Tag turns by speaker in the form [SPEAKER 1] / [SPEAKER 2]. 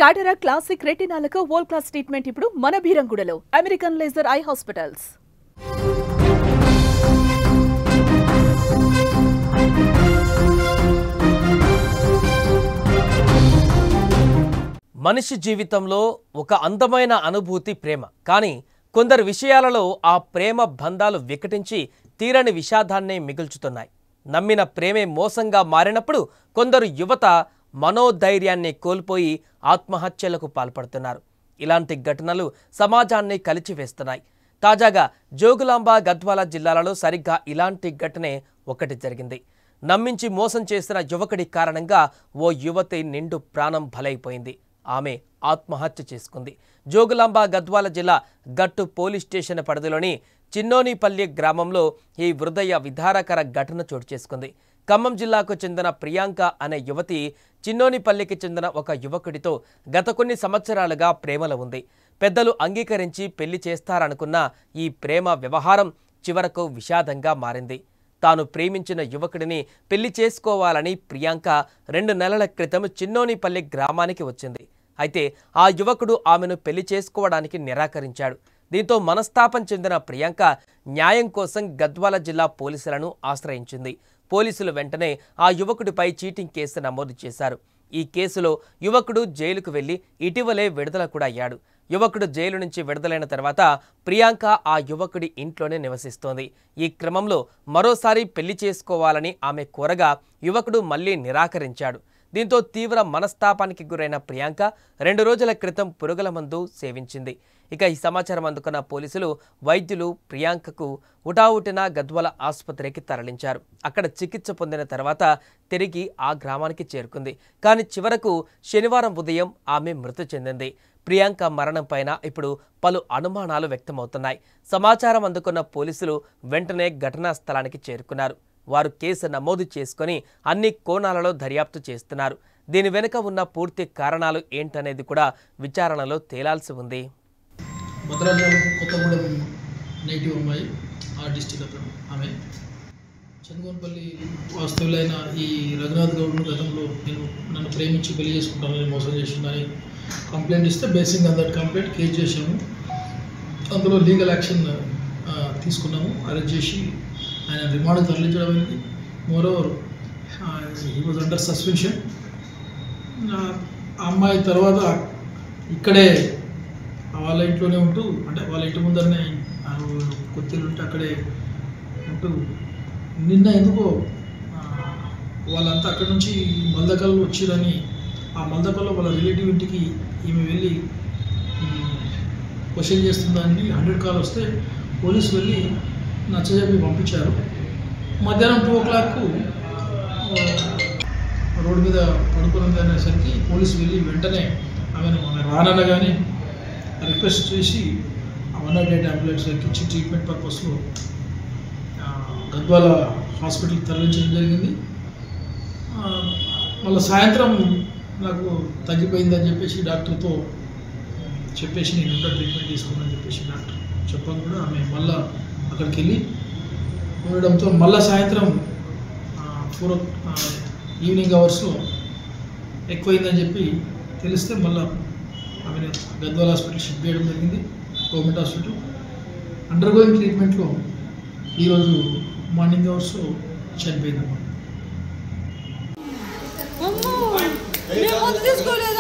[SPEAKER 1] Cataract classic రెటినాలకు world class treatment ఇప్పుడు మన బీరంగూడలో అమెరికన్ లేజర్ ఐ హాస్పిటల్స్.
[SPEAKER 2] మనిషి జీవితంలో ఒక అందమైన అనుభూతి ప్రేమ. కానీ కొందరు విషయాలలో ఆ ప్రేమ బంధాలు వికటించి తీరని విషాదాన్నే మిగుల్చుతున్నాయి. నమ్మిన ప్రేమే మోసంగా మారినప్పుడు కొందరు యువత మనోధైర్యాన్ని కోల్పోయి ఆత్మహత్యలకు పాల్పడుతున్నారు. ఇలాంటి ఘటనలు సమాజాన్ని కలిచివేస్తున్నాయి. తాజాగా జోగులాంబ గద్వాల జిల్లాలలో సరిగ్గా ఇలాంటి ఘటనే ఒకటి జరిగింది. నమ్మించి మోసం చేసిన యువకుడి కారణంగా ఓ యువతి నిండు ప్రాణం బలైపోయింది. ఆమె ఆత్మహత్య చేసుకుంది. జోగులాంబ గద్వాల జిల్లా గట్టు పోలీస్ స్టేషన్ పరిధిలోని చిన్నోనిపల్లి గ్రామంలో ఈ హృదయ విదారకర ఘటన చోటు చేసుకుంది. ఖమ్మం జిల్లాకు చెందిన ప్రియాంక అనే యువతి చిన్నోనిపల్లికి చెందిన ఒక యువకుడితో గత కొన్ని సంవత్సరాలుగా ప్రేమలో ఉంది. పెద్దలు అంగీకరించి పెళ్లి చేస్తారనుకున్న ఈ ప్రేమ వ్యవహారం చివరకు విషాదంగా మారింది. తాను ప్రేమించిన యువకుడిని పెళ్లి చేసుకోవాలని ప్రియాంక 2 నెలల క్రితం చిన్నోనిపల్లి గ్రామానికి వచ్చింది. అయితే ఆ యువకుడు ఆమెను పెళ్లి చేసుకోవడానికి నిరాకరించాడు. దీంతో మనస్తాపం చెందిన ప్రియాంక న్యాయం కోసం గద్వాల జిల్లా పోలీసులను ఆశ్రయించింది. పోలీసులు వెంటనే ఆ యువకుడిపై చీటింగ్ కేసు నమోదు చేశారు. ఈ కేసులో యువకుడు జైలుకు వెళ్లి ఇటీవలే విడుదల కూడా అయ్యాడు. యువకుడు జైలు నుంచి విడుదలైన తర్వాత ప్రియాంక ఆ యువకుడి ఇంట్లోనే నివసిస్తోంది. ఈ క్రమంలో మరోసారి పెళ్లి చేసుకోవాలని ఆమె కోరగా యువకుడు మళ్లీ నిరాకరించాడు. దీంతో తీవ్ర మనస్తాపానికి గురైన ప్రియాంక 2 రోజుల క్రితం పురుగుల మందు సేవించింది. ఇక ఈ సమాచారం అందుకున్న పోలీసులు వైద్యులు ప్రియాంకకు ఉటావుటిన గద్వాల ఆసుపత్రికి తరలించారు. అక్కడ చికిత్స పొందిన తర్వాత తిరిగి ఆ గ్రామానికి చేరుకుంది. కానీ చివరకు శనివారం ఉదయం ఆమె మృతి చెందింది. ప్రియాంక మరణం పైన ఇప్పుడు పలు అనుమానాలు వ్యక్తమవుతున్నాయి. సమాచారం అందుకున్న పోలీసులు వెంటనే ఘటనా స్థలానికి చేరుకున్నారు. వారు కేసు నమోదు చేసుకుని అన్ని కోణాలలో దర్యాప్తు చేస్తున్నారు. దీని వెనుక ఉన్న పూర్తి కారణాలు ఏంటనేది కూడా విచారణలో తేలాల్సి ఉంది.
[SPEAKER 3] భద్రాచలం కొత్తగూడెం నేటివ్ అమ్మాయి, ఆ డిస్టిక్ అతను. ఆమె చంద్రగోన్పల్లి వాస్తవులైన ఈ రఘునాథ్ గౌడ్ను గతంలో నన్ను ప్రేమించి పెళ్లి చేసుకుంటానని మోసం చేసిందని కంప్లైంట్ ఇస్తే basing on that complaint case చేశాము. అందులో లీగల్ యాక్షన్ తీసుకున్నాము. అరెస్ట్ చేసి ఆయన రిమాండ్ తరలించడం అయింది. Moreover he was under suspension. ఆ అమ్మాయి తర్వాత ఇక్కడే వాళ్ళ ఇంట్లోనే ఉంటూ, అంటే వాళ్ళ ఇంటి ముందరనే కొత్తలు ఉంటే అక్కడే ఉంటూ నిన్న ఎందుకో వాళ్ళంతా అక్కడి నుంచి మల్దకల్ వచ్చిరని ఆ మల్దకల్లో వాళ్ళ రిలేటివ్ ఇంటికి ఈమె వెళ్ళి క్వశ్చన్ చేస్తుందని 100 కాల్ వస్తే పోలీసు వెళ్ళి నచ్చజెప్పి పంపించారు. మధ్యాహ్నం 2 o'clock రోడ్డు మీద పడుకున్నది అనేసరికి పోలీసు వెళ్ళి వెంటనే ఆమె రాననగానే రిక్వెస్ట్ చేసి 108 అంబులెన్స్ ఎక్కించి ట్రీట్మెంట్ పర్పస్లో గద్వాల హాస్పిటల్కి తరలించడం జరిగింది. మళ్ళీ సాయంత్రం నాకు తగ్గిపోయిందని చెప్పేసి డాక్టర్తో చెప్పేసి నేను ఇంకా ట్రీట్మెంట్ తీసుకున్నాను చెప్పేసి డాక్టర్ చెప్పాను కూడా. ఆమె మళ్ళీ అక్కడికి వెళ్ళి ఉండడంతో మళ్ళీ సాయంత్రం 4 ఈవినింగ్ అవర్స్లో ఎక్కువైందని చెప్పి తెలిస్తే మళ్ళీ ఆమె గద్వాల హాస్పిటల్ షిఫ్ట్ చేయడం జరిగింది, గవర్నమెంట్ హాస్పిటల్. అండర్గోయింగ్ ట్రీట్మెంట్లో ఈరోజు మార్నింగ్ అవర్స్లో చనిపోయిందమ్మా.
[SPEAKER 4] తీసుకోలేదు